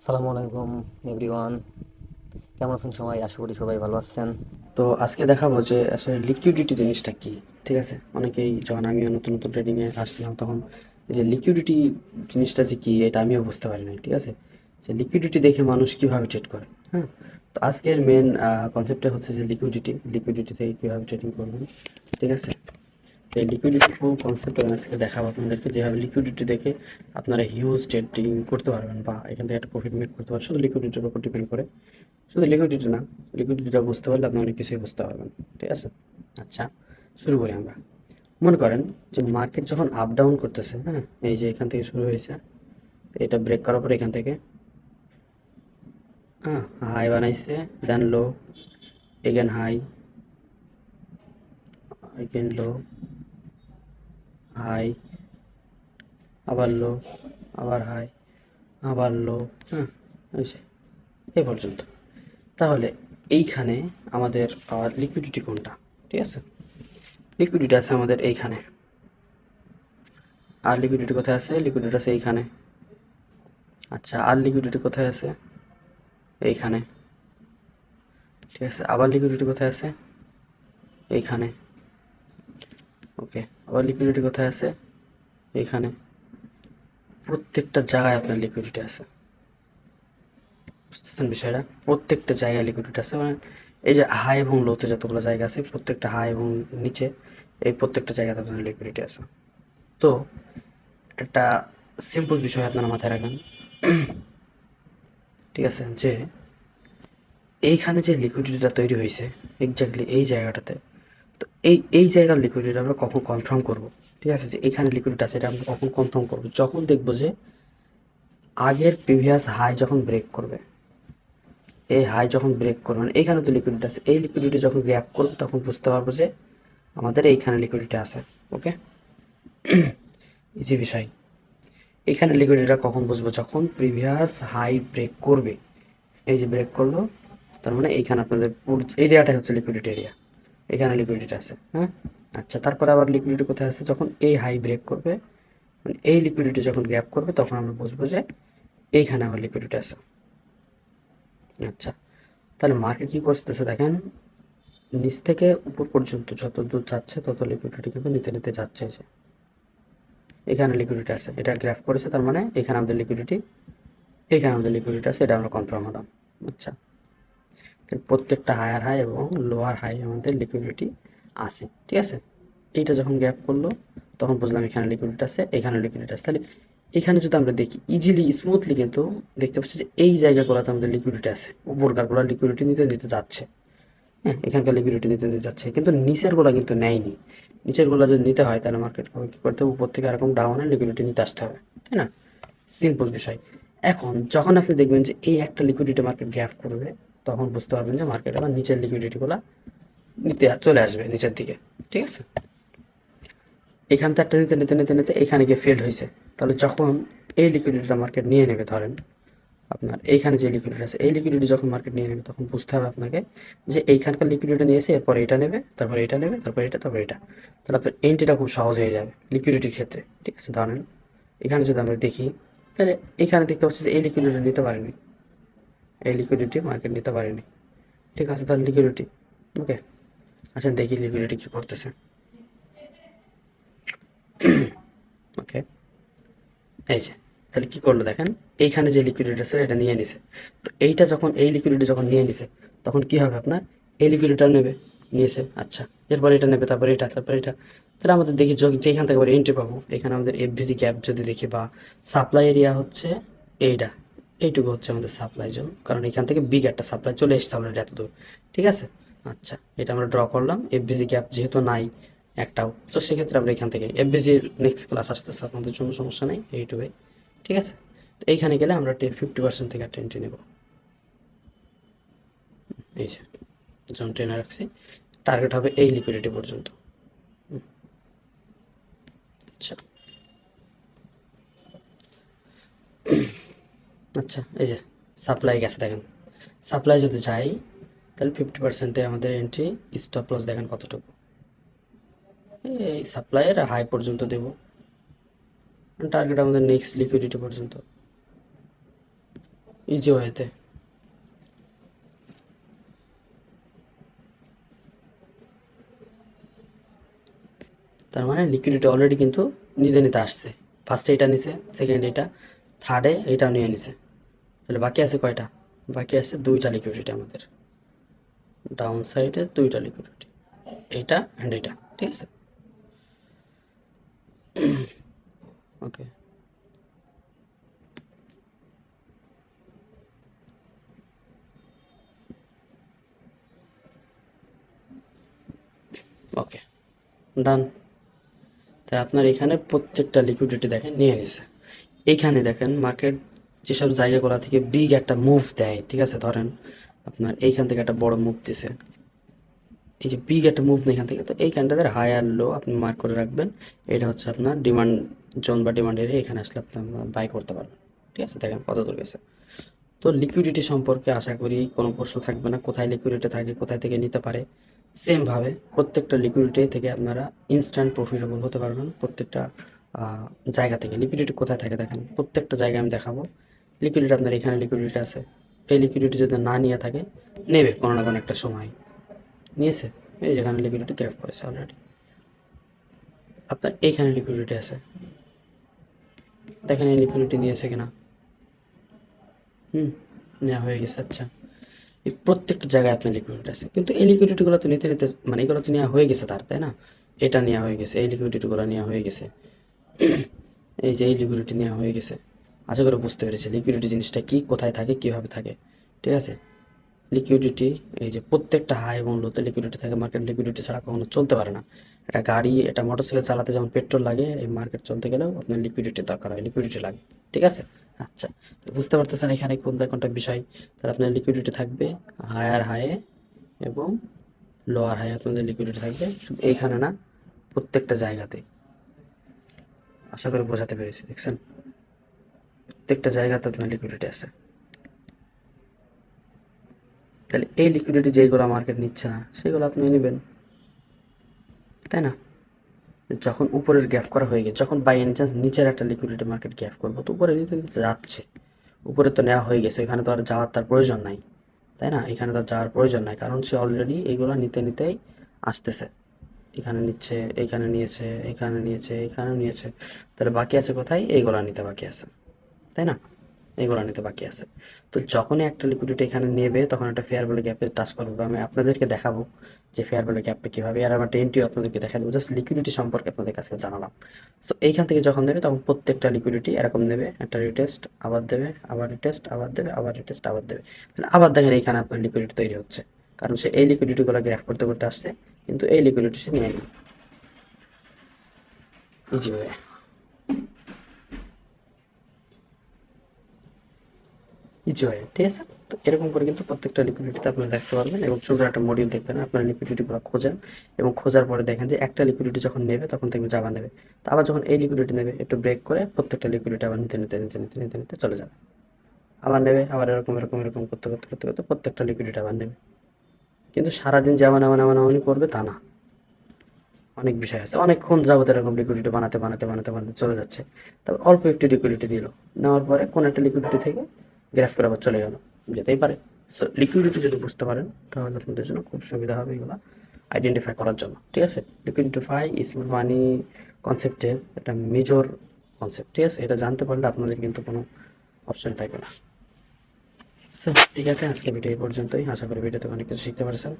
আসসালামু আলাইকুম এভরিওয়ান, কেমন আছেন সবাই? আশা করি সবাই ভালো আছেন। তো আজকে দেখাবো যে আসলে লিকুইডিটি জিনিসটা কি। ঠিক আছে, অনেকেই যখন আমিও নতুন নতুন ট্রেডিংয়ে আসছিলাম তখন এই যে লিকুইডিটি জিনিসটা যে কি এটা আমিও বুঝতে পারি না। ঠিক আছে, যে লিকুইডিটি দেখে মানুষ কিভাবে ট্রেড করে। হ্যাঁ, তো আজকের মেন কনসেপ্টটা হচ্ছে যে লিকুইডিটি থেকে কীভাবে ট্রেডিং করবেন। ঠিক আছে, তো এই লিকুইডিটি ফুল কনসেপ্ট আমি আজকে দেখাবো আপনাদেরকে, যেভাবে লিকুইডিটি দেখে আপনারা হিউজ ট্রেডিং করতে পারবেন বা এখান থেকে একটা প্রফিট মেক করতে পারবেন। শুধু লিকুইডিটির উপর ডিপেন্ড করে, শুধু লিকুইডিটি না, লিকুইডিটিটা বুঝতে পারলে আপনি অনেক কিছুই বুঝতে পারবেন। ঠিক আছে, আচ্ছা শুরু করি আমরা। মনে করেন যে মার্কেট যখন আপ ডাউন করতেছে, হ্যাঁ, এই যে এখান থেকে শুরু হয়েছে, এটা ব্রেক করার পর এখান থেকে হ্যাঁ হাই বানাইছে, দেন লো, এগেন হাই, এগেন লো, হাই, আবার লো, আবার হাই, আবার লো, হ্যাঁ, এই যে এই পর্যন্ত। তাহলে এইখানে আমাদের লিকুইডিটি কোনটা? ঠিক আছে, লিকুইডিটি আছে আমাদের এইখানে। আর লিকুইডিটি কোথায় আছে? লিকুইডিটি আছে এইখানে। আচ্ছা, আর লিকুইডিটি কোথায় আছে? এইখানে। ঠিক আছে, আবার লিকুইডিটি কোথায় আছে? এইখানে। ওকে, আবার লিকুইডিটি কোথায় আছে? এইখানে। প্রত্যেকটা জায়গায় আপনার লিকুইডিটি আছে। বুঝতেছেন বিষয়টা? প্রত্যেকটা জায়গায় লিকুইডিটি আছে, মানে এই যে হাই এবং লোতে যতগুলো জায়গা আছে, প্রত্যেকটা হাই এবং নিচে এই প্রত্যেকটা জায়গাতে আপনার লিকুইডিটি আছে। তো একটা সিম্পল বিষয় আপনারা মাথায় রাখবেন। ঠিক আছে, যে এইখানে যে লিকুইডিটিটা তৈরি হয়েছে এক্স্যাক্টলি এই জায়গাটাতে, তো এই জায়গার লিকুইডিটি আমরা কখন কনফার্ম করব? ঠিক আছে, যে এখানে লিকুইডিটি আছে এটা আমরা কখন কনফার্ম করব? যখন দেখবো যে আগের প্রিভিয়াস হাই যখন ব্রেক করবে, এই হাই যখন ব্রেক করবে, মানে এইখানে তো লিকুইডিটি আছে, এই লিকুইডিটি যখন গ্র্যাব করবে তখন বুঝতে পারবো যে আমাদের এইখানে লিকুইডিটি আছে। ওকে, ইজি বিষয়। এখানে লিকুইডিটিটা কখন বুঝবো? যখন প্রিভিয়াস হাই ব্রেক করবে। এই যে ব্রেক করলো, তার মানে এইখানে আপনাদের পুরো এরিয়াটা হচ্ছে লিকুইডিটি এরিয়া, এখানে লিকুইডিটি আছে। হ্যাঁ, আচ্ছা, তারপরে আবার লিকুইডিটি কোথায় আছে? যখন এই হাই ব্রেক করবে, মানে এই লিকুইডিটি যখন গ্যাপ করবে তখন আমরা বুঝবো যে এইখানে আবার লিকুইডিটি আছে। আচ্ছা, তাহলে মার্কেট কী করতেছে দেখেন, নিচ থেকে উপর পর্যন্ত যত দূর যাচ্ছে তত লিকুইডিটি কিন্তু নিতে নিতে যাচ্ছে। যে এখানে লিকুইডিটি আছে, এটা গ্রাফ করেছে, তার মানে এখানে আমাদের লিকুইডিটি, এখানে আমাদের লিকুইডিটি আছে, এটা আমরা কনফার্ম হলাম। আচ্ছা, প্রত্যেকটা হায়ার হাই এবং লোয়ার হাই আমাদের লিকুইডিটি আছে। ঠিক আছে, এইটা যখন গ্যাপ করলো তখন বুঝলাম এখানে লিকুইডিটি আছে, এখানে লিকুইডিটি আছে। তাহলে এখানে যদি আমরা দেখি ইজিলি স্মুথলি কিন্তু দেখতে পাচ্ছি যে এই জায়গাগুলোতে আমাদের লিকুইডিটি আছে, উপরকারগুলো লিকুইডিটি নিতে নিতে যাচ্ছে। হ্যাঁ, এখানকার লিকুইডিটি নিতে নিতে যাচ্ছে, কিন্তু নিচেরগুলো কিন্তু নেয়নি। নিচেরগুলো যদি নিতে হয় তাহলে মার্কেট কী করতে হবে? উপর থেকে এরকম ডাউনে লিকুইডিটি নিতে আসতে হবে, তাই না? সিম্পল বিষয়। এখন যখন আপনি দেখবেন যে এই একটা লিকুইডিটি মার্কেট গ্যাপ করবে, তখন বুঝতে পারবেন যে মার্কেট আবার নিচের লিকুইডিটিগুলো নিতে চলে আসবে নিচের দিকে। ঠিক আছে, এখান থেকে একটা নিতে নিতে নিতে নিতে এখানে গিয়ে ফেল হয়েছে। তাহলে যখন এই লিকুইডিটিটা মার্কেট নিয়ে নেবে, ধরেন আপনার এইখানে যে লিকুইডিটি আছে, এই লিকুইডিটি যখন মার্কেট নিয়ে নেবে তখন বুঝতে হবে আপনাকে যে এইখানকার লিকুইডিটি নিয়েছে, এরপরে এটা নেবে, তারপরে এটা নেবে, তারপরে এটা, তারপরে এটা। তাহলে আপনার এন্ট্রিটা খুব সহজ হয়ে যাবে লিকুইডিটির ক্ষেত্রে। ঠিক আছে, ধরেন এখানে যদি আমরা দেখি, তাহলে এখানে দেখতে পাচ্ছি যে এই লিকুইডিটি নিতে পারেনি, এই লিকুইডিটি মার্কেট নিতে পারেনি। ঠিক আছে, তাহলে লিকুইডিটি ওকে। আচ্ছা, দেখি লিকুইডিটি কী করতেছে। ওকে, এই যে, তাহলে কী করলো দেখেন, এইখানে যে লিকুইডিটি আছে এটা নিয়ে নিছে। তো এইটা যখন এই লিকুইডিটি যখন নিয়ে নিছে তখন কী হবে আপনার? এই লিকুইডিটিটা নেবে, নিয়েছে, আচ্ছা, এরপর এটা নেবে, তারপরে এটা, তারপরে এটা। তাহলে আমাদের দেখি যেখান থেকে আবার এন্ট্রি পাবো, এখানে আমাদের এফভিজি গ্যাপ যদি দেখি বা সাপ্লাই এরিয়া হচ্ছে এইটা, এইটুকু হচ্ছে আমাদের সাপ্লাই জোন, কারণ এখান থেকে বিগ একটা সাপ্লাই চলে এসছে অলরেডি এত দূর। ঠিক আছে, আচ্ছা, এটা আমরা ড্র করলাম। এফভিজি গ্যাপ যেহেতু নাই একটাও, তো সেক্ষেত্রে আমরা এখান থেকে এফভিজির নেক্সট ক্লাস আসতেছে, আপনাদের জন্য সমস্যা নেই ইউটিউবে। ঠিক আছে, তো এইখানে গেলে আমরা 50% থেকে একটা এন্ট্রি নেব। এই যে যখন ট্রেনে রাখছি, টার্গেট হবে এই লিকুইডিটি পর্যন্ত। আচ্ছা, আচ্ছা, এই যে সাপ্লাই গেছে দেখেন, সাপ্লাই যদি যাই তাহলে 50%-এ আমাদের এন্ট্রি, স্টপ লস দেখেন কতটুকু। এই সাপ্লাইয়ের হাই পর্যন্ত দেব, টার্গেট আমাদের নেক্সট লিকুইডিটি পর্যন্ত। ইজি ওয়েতে। তার মানে লিকুইডিটি অলরেডি কিন্তু নিতে নিতে আসছে। ফার্স্টে এটা নিছে, সেকেন্ড এটা, থার্ডে এটাও নিয়ে নিছে। তাহলে বাকি আছে কয়টা? বাকি আছে দুইটা লিকুইডিটি আমাদের, ডাউন সাইডে দুইটা লিকুইডিটি, এইটা অ্যান্ড এইটা। ঠিক আছে, ওকে। ওকে, ডান। তাই আপনার এখানে প্রত্যেকটা লিকুইডিটি দেখেন নিয়ে নিছে। এইখানে দেখেন মার্কেট যেসব জায়গাগুলো থেকে বিগ একটা মুভ দেয়, ঠিক আছে, ধরেন আপনার এইখান থেকে একটা বড় মুভ দিছে, এই যে বিগ একটা মুভ এখান থেকে, তো এইখানটাতে হাই আর লো আপনি মার্ক করে রাখবেন। এটা হচ্ছে আপনার ডিমান্ড জোন বা ডিমান্ড এরিয়া, এখানে আসলে আপনি বাই করতে পারবেন। ঠিক আছে, দেখেন কত দূর গেছে। তো লিকুইডিটি সম্পর্কে আশা করি কোনো প্রশ্ন থাকবে না, কোথায় লিকুইডিটি থাকে, কোথায় থেকে নিতে পারে। সেমভাবে প্রত্যেকটা লিকুইডিটি থেকে আপনারা ইনস্ট্যান্ট প্রফিটেবল হতে পারবেন। প্রত্যেকটা জায়গা থেকে লিকুইডিটি কোথায় থাকে দেখেন, প্রত্যেকটা জায়গায় আমি দেখাবো। লিকুইডিটি আপনার এখানে লিকুইডিটি আছে, এই লিকুইডিটি যদি না নিয়ে থাকে নেবে কোনো না কোনো একটা সময়, নিয়েছে। এই যেখানে লিকুইডিটি গ্র্যাব করেছে অলরেডি। আপনার এইখানে লিকুইডিটি আছে, দেখেন এই লিকুইডিটি নিয়েছে কিনা। নেওয়া হয়ে গেছে। আচ্ছা, এই প্রত্যেকটা জায়গায় আপনার লিকুইডিটি আছে, কিন্তু এই লিকুইডিটিগুলো তো নিতে নিতে মানে এগুলো তো নেওয়া হয়ে গেছে তার, তাই না? এটা নেওয়া হয়ে গেছে, এই লিকুইডিটিগুলো নেওয়া হয়ে গেছে, এই যে এই লিকুইডিটি নেওয়া হয়ে গেছে। আশা করে বুঝতে পেরেছি লিকুইডিটি জিনিসটা কি, কোথায় থাকে, কীভাবে থাকে। ঠিক আছে, লিকুইডিটি এই যে প্রত্যেকটা হাই এবং লোতে লিকুইডিটি থাকে। মার্কেট লিকুইডিটি ছাড়া কখনো চলতে পারে না। এটা গাড়ি, এটা মোটরসাইকেল চালাতে যেমন পেট্রোল লাগে, এই মার্কেট চলতে গেলেও আপনার লিকুইডিটি দরকার হয়, লিকুইডিটি লাগে। ঠিক আছে, আচ্ছা, তো বুঝতে পারতেছেন এখানে কোনটা কোনটা বিষয়। তাহলে আপনার লিকুইডিটি থাকবে হায়ার হাইয়ে এবং লোয়ার হাই, আপনাদের লিকুইডিটি থাকবে শুধু এইখানে না, প্রত্যেকটা জায়গাতেই। আশা করি বোঝাতে পেরেছি, দেখছেন প্রত্যেকটা জায়গাতে আপনার লিকুইডিটি আছে। তাহলে এই লিকুইডিটি যেইগুলো মার্কেট নিচ্ছে না সেগুলো আপনি নেবেন, তাই না? যখন উপরের গ্যাপ করা হয়ে গেছে, যখন বাই এনি চান্স নিচের একটা লিকুইডিটি মার্কেট গ্যাপ করবো, তো উপরে নিতে নিতে যাচ্ছে, উপরে তো নেওয়া হয়ে গেছে, এখানে তো আর যাওয়ার তার প্রয়োজন নাই, তাই না? এখানে তো যাওয়ার প্রয়োজন নাই, কারণ সে অলরেডি এইগুলো নিতে নিতেই আসতেছে। এখানে নিচ্ছে, এইখানে নিয়েছে, এখানে নিয়েছে, এখানে নিয়েছে। তাহলে বাকি আছে কোথায়? এইগুলো নিতে বাকি আছে, তাই না? এগুলো নিতে বাকি আছে। তো যখনই একটা লিকুইডিটি এখানে নেবে তখন একটা ফেয়ার ভ্যালু গ্যাপে টাচ করবে। আমি আপনাদেরকে দেখাবো যে ফেয়ার ভ্যালু গ্যাপটা কীভাবে, আর আমার টেনটিও আপনাদেরকে দেখা দেবো। জাস্ট লিকুইডিটি সম্পর্কে আপনাদের কাছে জানালাম। সো এইখান থেকে যখন নেবে তখন প্রত্যেকটা লিকুইডিটি এরকম নেবে, একটা রিটেস্ট আবার দেবে, আবার রিটেস্ট আবার দেবে, আবার রিটেস্ট আবার দেবে। তাহলে আবার দেখেন এইখানে আপনার লিকুইডিটি তৈরি হচ্ছে, কারণ সে এই লিকুইডিটিগুলো গ্রাফ করতে করতে আসছে, কিন্তু এই লিকুইডিটি সে নিয়ে গেল ইজি ওয়ে। ইজি হয়, ঠিক আছে। তো এরকম করে কিন্তু প্রত্যেকটা লিকুইডিটিতে আপনারা দেখতে পারবেন এবং সুন্দর একটা মডিউল দেখবেন। আপনারা লিকুইডিটিগুলো খোঁজেন এবং খোঁজার পরে দেখেন যে একটা লিকুইডিটি যখন নেবে তখন দেখবেন আবার নেবে, তো আবার যখন এই লিকুইডিটি নেবে একটু ব্রেক করে প্রত্যেকটা লিকুইডিটি আবার নিতে নিতে নিতে নিতে নিতে নিতে চলে যাবে, আবার নেবে, আবার এরকম এরকম এরকম করতে করতে করতে করতে প্রত্যেকটা লিকুইডিটি আবার নেবে। কিন্তু সারাদিন যেমন এমন এমন এমনই করবে তা না, অনেক বিষয় আছে, অনেকক্ষণ যাবত এরকম লিকুইডিটি বানাতে বানাতে বানাতে বানাতে চলে যাচ্ছে। তারপর অল্প একটু লিকুইডিটি দিল, নেওয়ার পরে কোন একটা লিকুইডিটি থেকে গ্রাফ করে আবার চলে গেল, যেতেই পারে। সো লিকুইডিটি যদি বুঝতে পারেন তাহলে আপনাদের জন্য খুব সুবিধা হবে এগুলো আইডেন্টিফাই করার জন্য। ঠিক আছে, লিকুইডিফাই স্মার্ট মানি কনসেপ্টের একটা মেজর কনসেপ্ট। ঠিক আছে, এটা জানতে পারলে আপনাদের কিন্তু কোনো অপশন থাকবে না। তো ঠিক আছে, আজকে ভিডিও এই পর্যন্তই। আশা করি ভিডিওতে অনেক কিছু শিখতে পারছেন।